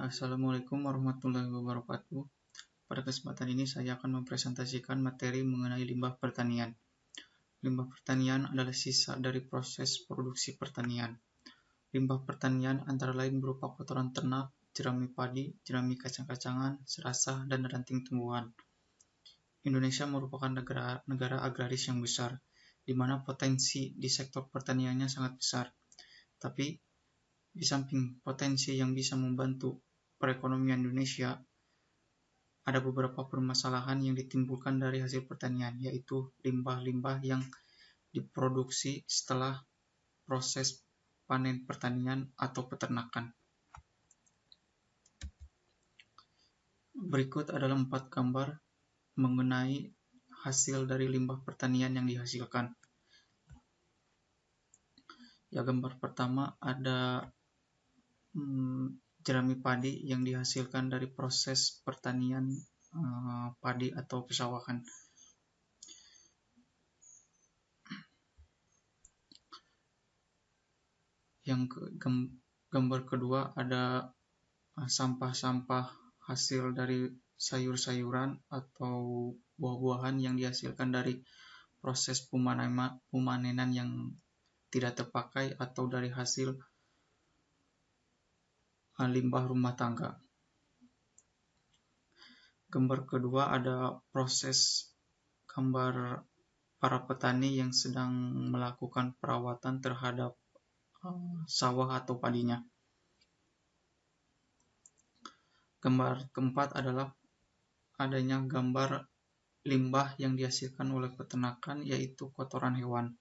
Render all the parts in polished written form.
Assalamualaikum warahmatullahi wabarakatuh. Pada kesempatan ini saya akan mempresentasikan materi mengenai limbah pertanian. Limbah pertanian adalah sisa dari proses produksi pertanian. Limbah pertanian antara lain berupa kotoran ternak, jerami padi, jerami kacang-kacangan, serasah, dan ranting tumbuhan. Indonesia merupakan negara agraris yang besar, di mana potensi di sektor pertaniannya sangat besar. Tapi di samping potensi yang bisa membantu perekonomian Indonesia, ada beberapa permasalahan yang ditimbulkan dari hasil pertanian, yaitu limbah-limbah yang diproduksi setelah proses panen pertanian atau peternakan. Berikut adalah 4 gambar mengenai hasil dari limbah pertanian yang dihasilkan. Ya, gambar pertama ada jerami padi yang dihasilkan dari proses pertanian padi atau pesawahan. Gambar kedua ada sampah-sampah hasil dari sayur-sayuran atau buah-buahan yang dihasilkan dari proses pemanenan yang tidak terpakai atau dari hasil limbah rumah tangga. Gambar kedua ada proses gambar para petani yang sedang melakukan perawatan terhadap sawah atau padinya. Gambar keempat adalah adanya gambar limbah yang dihasilkan oleh peternakan, yaitu kotoran hewan.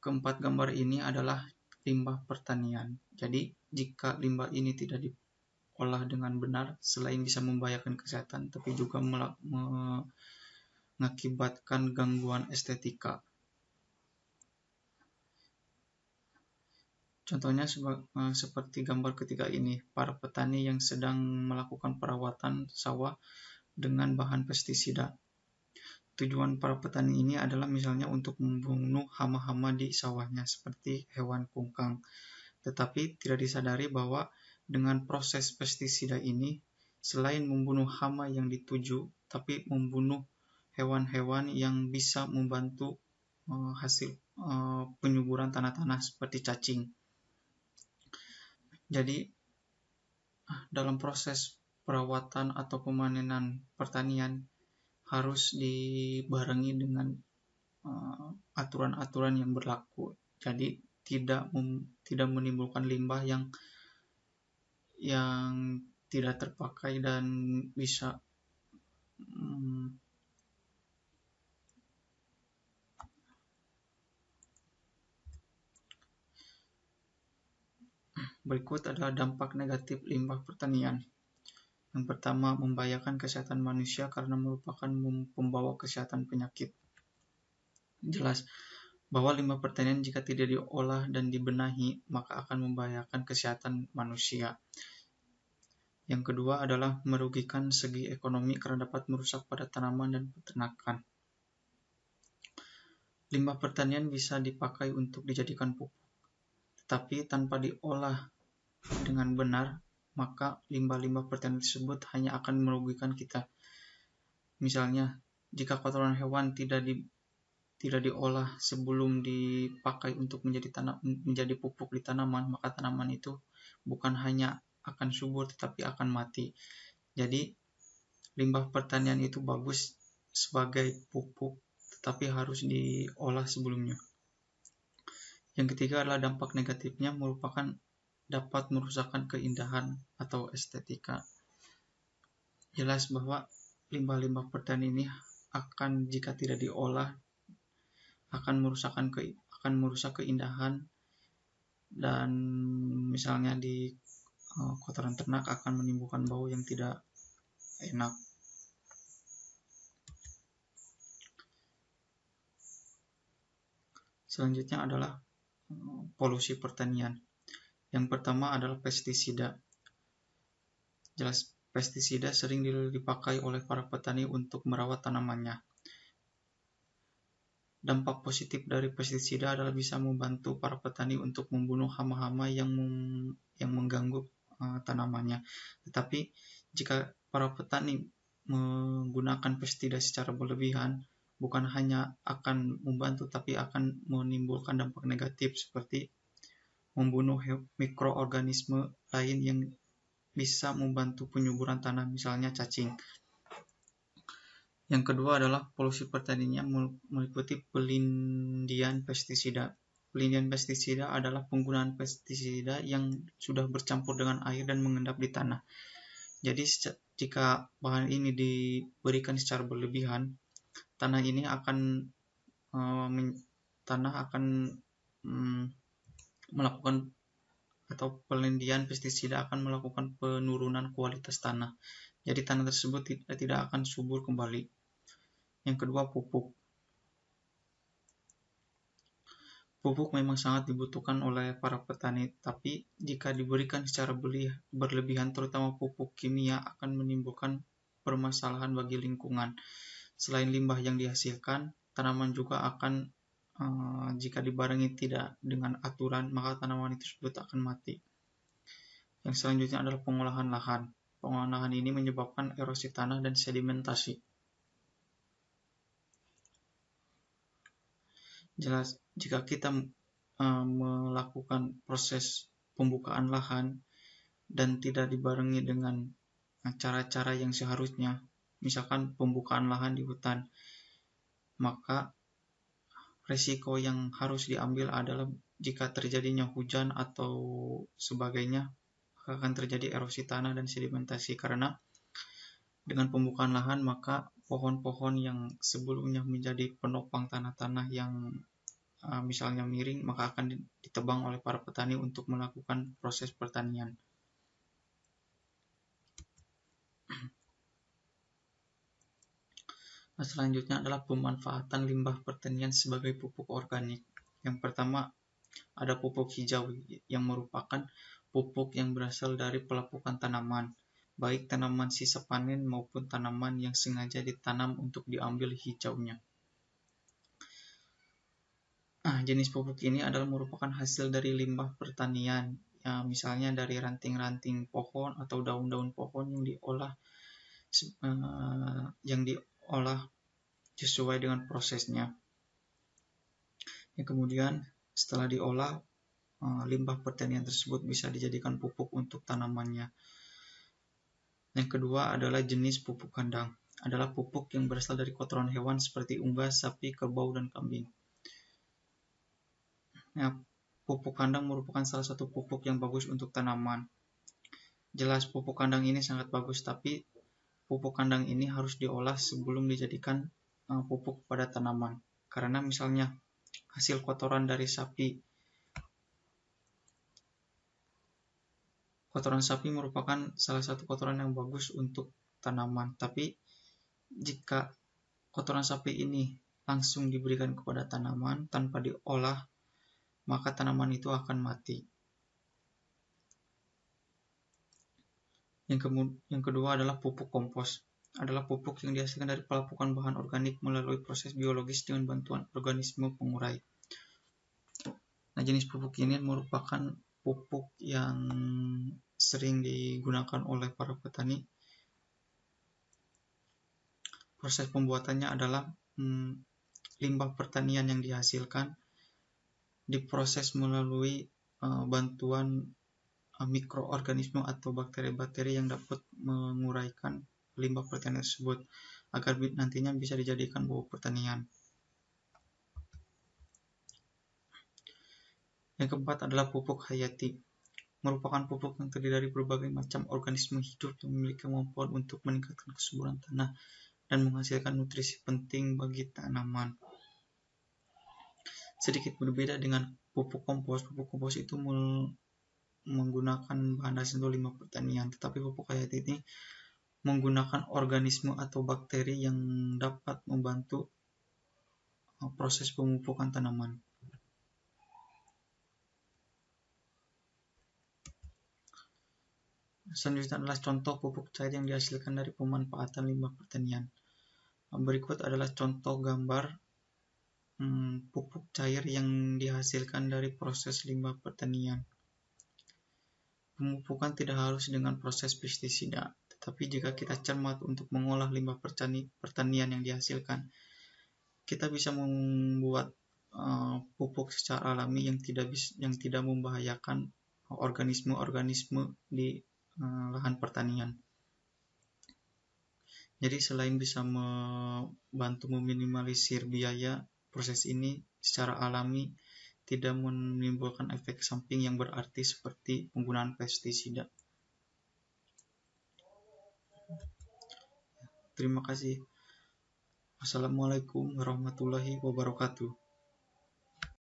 Keempat gambar ini adalah limbah pertanian. Jadi, jika limbah ini tidak diolah dengan benar, selain bisa membahayakan kesehatan, tapi juga mengakibatkan gangguan estetika. Contohnya seperti gambar ketiga ini, para petani yang sedang melakukan perawatan sawah dengan bahan pestisida. Tujuan para petani ini adalah misalnya untuk membunuh hama-hama di sawahnya seperti hewan kungkang. Tetapi tidak disadari bahwa dengan proses pestisida ini, selain membunuh hama yang dituju, tapi membunuh hewan-hewan yang bisa membantu hasil penyuburan tanah-tanah seperti cacing. Jadi, dalam proses perawatan atau pemanenan pertanian harus dibarengi dengan aturan-aturan yang berlaku. Jadi tidak menimbulkan limbah yang tidak terpakai dan bisa berikut adalah dampak negatif limbah pertanian. Yang pertama, membahayakan kesehatan manusia karena merupakan pembawa kesehatan penyakit. Jelas bahwa limbah pertanian jika tidak diolah dan dibenahi, maka akan membahayakan kesehatan manusia. Yang kedua adalah merugikan segi ekonomi karena dapat merusak pada tanaman dan peternakan. Limbah pertanian bisa dipakai untuk dijadikan pupuk, tetapi tanpa diolah dengan benar, maka limbah-limbah pertanian tersebut hanya akan merugikan kita. Misalnya, jika kotoran hewan tidak diolah sebelum dipakai untuk menjadi pupuk di tanaman, maka tanaman itu bukan hanya akan subur tetapi akan mati. Jadi, limbah pertanian itu bagus sebagai pupuk, tetapi harus diolah sebelumnya. Yang ketiga adalah dampak negatifnya merupakan dapat merusakkan keindahan atau estetika. Jelas bahwa limbah-limbah pertanian ini jika tidak diolah akan merusak keindahan, dan misalnya di kotoran ternak akan menimbulkan bau yang tidak enak. Selanjutnya adalah polusi pertanian. Yang pertama adalah pestisida. Jelas, pestisida sering dipakai oleh para petani untuk merawat tanamannya. Dampak positif dari pestisida adalah bisa membantu para petani untuk membunuh hama-hama yang mengganggu tanamannya. Tetapi jika para petani menggunakan pestisida secara berlebihan, bukan hanya akan membantu tapi akan menimbulkan dampak negatif seperti membunuh mikroorganisme lain yang bisa membantu penyuburan tanah, misalnya cacing. Yang kedua adalah polusi pertanian meliputi pelindian pestisida. Pelindian pestisida adalah penggunaan pestisida yang sudah bercampur dengan air dan mengendap di tanah. Jadi jika bahan ini diberikan secara berlebihan, tanah akan melakukan atau pelindian pestisida akan melakukan penurunan kualitas tanah. Jadi tanah tersebut tidak akan subur kembali. Yang kedua, pupuk. Pupuk memang sangat dibutuhkan oleh para petani, tapi jika diberikan secara berlebihan, terutama pupuk kimia, akan menimbulkan permasalahan bagi lingkungan. Selain limbah yang dihasilkan, tanaman juga akan, jika dibarengi tidak dengan aturan, maka tanaman tersebut akan mati. Yang selanjutnya adalah pengolahan lahan. Pengolahan lahan ini menyebabkan erosi tanah dan sedimentasi. Jelas, jika kita melakukan proses pembukaan lahan dan tidak dibarengi dengan cara-cara yang seharusnya, misalkan pembukaan lahan di hutan, maka resiko yang harus diambil adalah jika terjadinya hujan atau sebagainya, akan terjadi erosi tanah dan sedimentasi, karena dengan pembukaan lahan maka pohon-pohon yang sebelumnya menjadi penopang tanah-tanah yang misalnya miring, maka akan ditebang oleh para petani untuk melakukan proses pertanian. Nah, selanjutnya adalah pemanfaatan limbah pertanian sebagai pupuk organik. Yang pertama ada pupuk hijau yang merupakan pupuk yang berasal dari pelapukan tanaman, baik tanaman sisa panen maupun tanaman yang sengaja ditanam untuk diambil hijaunya. Jenis pupuk ini adalah merupakan hasil dari limbah pertanian, ya, misalnya dari ranting-ranting pohon atau daun-daun pohon yang diolah sesuai dengan prosesnya. Yang kemudian setelah diolah, limbah pertanian tersebut bisa dijadikan pupuk untuk tanamannya. Yang kedua adalah jenis pupuk kandang. Adalah pupuk yang berasal dari kotoran hewan seperti unggas, sapi, kerbau, dan kambing. Nah, pupuk kandang merupakan salah satu pupuk yang bagus untuk tanaman. Jelas pupuk kandang ini sangat bagus, tapi pupuk kandang ini harus diolah sebelum dijadikan pupuk pada tanaman. Karena misalnya hasil kotoran dari sapi, kotoran sapi merupakan salah satu kotoran yang bagus untuk tanaman. Tapi jika kotoran sapi ini langsung diberikan kepada tanaman tanpa diolah, maka tanaman itu akan mati. Yang kedua adalah pupuk kompos. Adalah pupuk yang dihasilkan dari pelapukan bahan organik melalui proses biologis dengan bantuan organisme pengurai. Nah, jenis pupuk ini merupakan pupuk yang sering digunakan oleh para petani. Proses pembuatannya adalah limbah pertanian yang dihasilkan diproses melalui bantuan mikroorganisme atau bakteri-bakteri yang dapat menguraikan limbah pertanian tersebut agar nantinya bisa dijadikan pupuk pertanian. Yang keempat adalah pupuk hayati. Merupakan pupuk yang terdiri dari berbagai macam organisme hidup yang memiliki kemampuan untuk meningkatkan kesuburan tanah dan menghasilkan nutrisi penting bagi tanaman. Sedikit berbeda dengan pupuk kompos. Pupuk kompos itu menggunakan bahan dasar untuk limbah pertanian, tetapi pupuk hayati ini menggunakan organisme atau bakteri yang dapat membantu proses pemupukan tanaman. Selanjutnya adalah contoh pupuk cair yang dihasilkan dari pemanfaatan limbah pertanian. Berikut adalah contoh gambar pupuk cair yang dihasilkan dari proses limbah pertanian. Pemupukan tidak harus dengan proses pestisida, tetapi jika kita cermat untuk mengolah limbah pertanian yang dihasilkan, kita bisa membuat pupuk secara alami yang tidak membahayakan organisme-organisme di lahan pertanian. Jadi selain bisa membantu meminimalisir biaya, proses ini secara alami tidak menimbulkan efek samping yang berarti seperti penggunaan pestisida. Terima kasih. Wassalamualaikum warahmatullahi wabarakatuh.